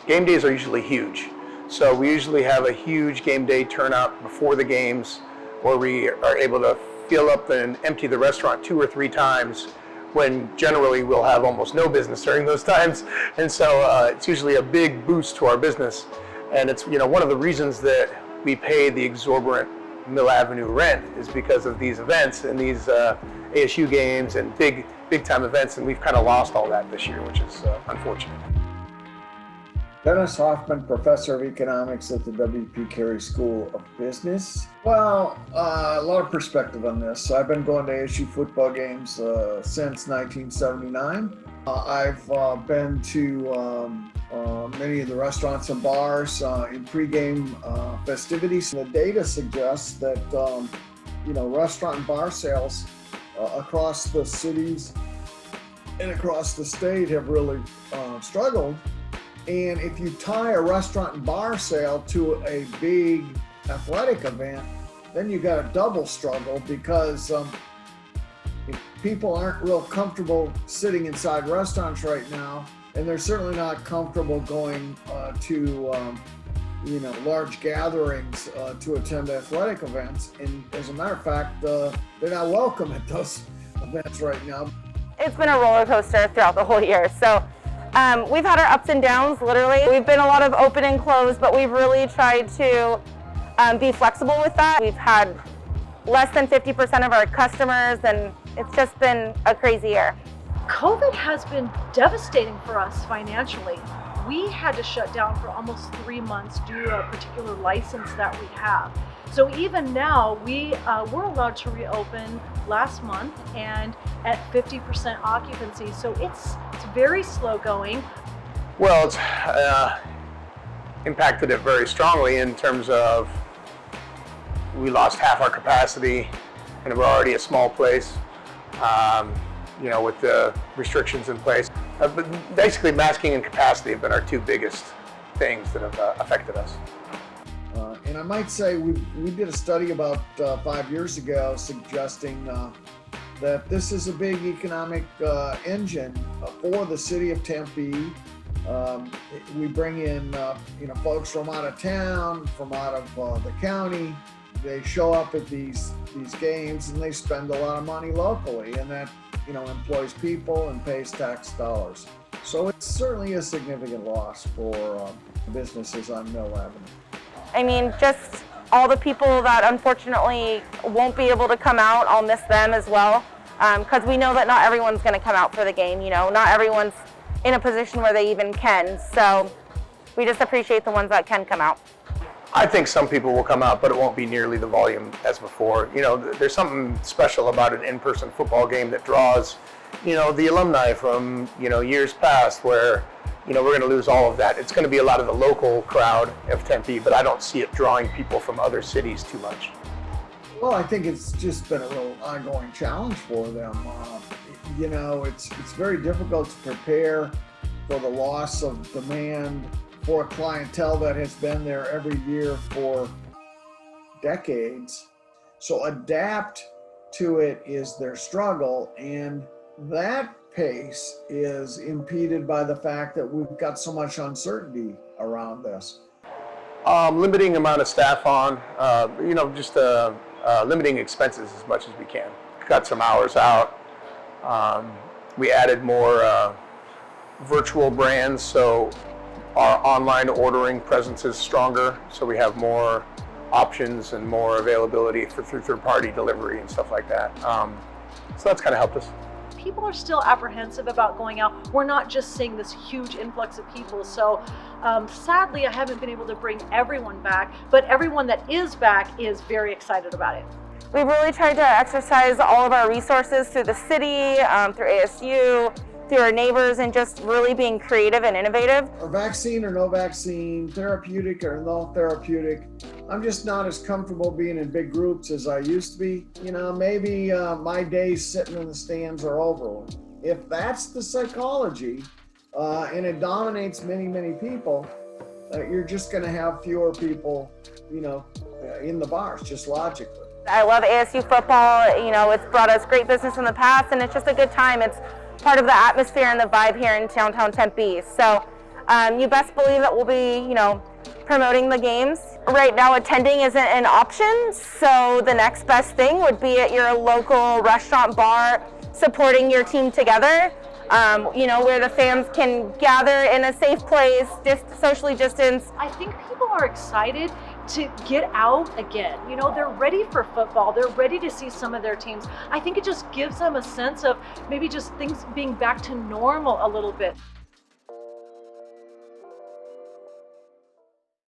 Game days are usually huge. So we usually have a huge game day turnout before the games, where we are able to fill up and empty the restaurant 2 or 3 times, when generally we'll have almost no business during those times. And so it's usually a big boost to our business. And it's, one of the reasons that we pay the exorbitant Mill Avenue rent is because of these events and these ASU games and big time events, and we've kind of lost all that this year, which is unfortunate. Dennis Hoffman, Professor of Economics at the W.P. Carey School of Business. Well, a lot of perspective on this. So I've been going to ASU football games since 1979. I've been to many of the restaurants and bars in pregame festivities. The data suggests that restaurant and bar sales across the cities and across the state have really struggled. And if you tie a restaurant and bar sale to a big athletic event, then you got a double struggle, because if people aren't real comfortable sitting inside restaurants right now, and they're certainly not comfortable going to large gatherings to attend athletic events. And as a matter of fact, they're not welcome at those events right now. It's been a roller coaster throughout the whole year. So we've had our ups and downs, literally. We've been a lot of open and closed, but we've really tried to be flexible with that. We've had less than 50% of our customers, and it's just been a crazy year. COVID has been devastating for us financially. We had to shut down for almost 3 months due to a particular license that we have. So even now, we were allowed to reopen last month and at 50% occupancy. So it's very slow going. Well, it's impacted it very strongly in terms of we lost half our capacity, and we're already a small place, with the restrictions in place. But basically, masking and capacity have been our 2 biggest things that have affected us. And I might say we did a study about 5 years ago suggesting that this is a big economic engine for the city of Tempe. We bring in folks from out of town, from out of the county. They show up at these games, and they spend a lot of money locally, and that employs people and pays tax dollars. So it's certainly a significant loss for businesses on Mill Avenue. I mean, just all the people that unfortunately won't be able to come out, I'll miss them as well, because we know that not everyone's going to come out for the game. Not everyone's in a position where they even can. So we just appreciate the ones that can come out. I think some people will come out, but it won't be nearly the volume as before. There's something special about an in-person football game that draws, the alumni from, years past, where, we're going to lose all of that. It's going to be a lot of the local crowd of Tempe, but I don't see it drawing people from other cities too much. Well, I think it's just been a real ongoing challenge for them. It's very difficult to prepare for the loss of demand for a clientele that has been there every year for decades. So adapt to it is their struggle, and that pace is impeded by the fact that we've got so much uncertainty around this. Limiting amount of staff on, limiting expenses as much as we can. Cut some hours out. We added more virtual brands, so our online ordering presence is stronger, so we have more options and more availability through third-party delivery and stuff like that. So that's kind of helped us. People are still apprehensive about going out. We're not just seeing this huge influx of people. So sadly, I haven't been able to bring everyone back, but everyone that is back is very excited about it. We've really tried to exercise all of our resources through the city, through ASU, through our neighbors, and just really being creative and innovative. Or vaccine or no vaccine, therapeutic or no therapeutic, I'm just not as comfortable being in big groups as I used to be. Maybe my days sitting in the stands are over. If that's the psychology, and it dominates many, many people, you're just going to have fewer people, in the bars, just logically. I love ASU football. It's brought us great business in the past, and it's just a good time. It's part of the atmosphere and the vibe here in downtown Tempe. So you best believe that we'll be, promoting the games. Right now, attending isn't an option, so the next best thing would be at your local restaurant, bar, supporting your team together. Where the fans can gather in a safe place, socially distanced. I think people are excited to get out again. They're ready for football. They're ready to see some of their teams. I think it just gives them a sense of maybe just things being back to normal a little bit.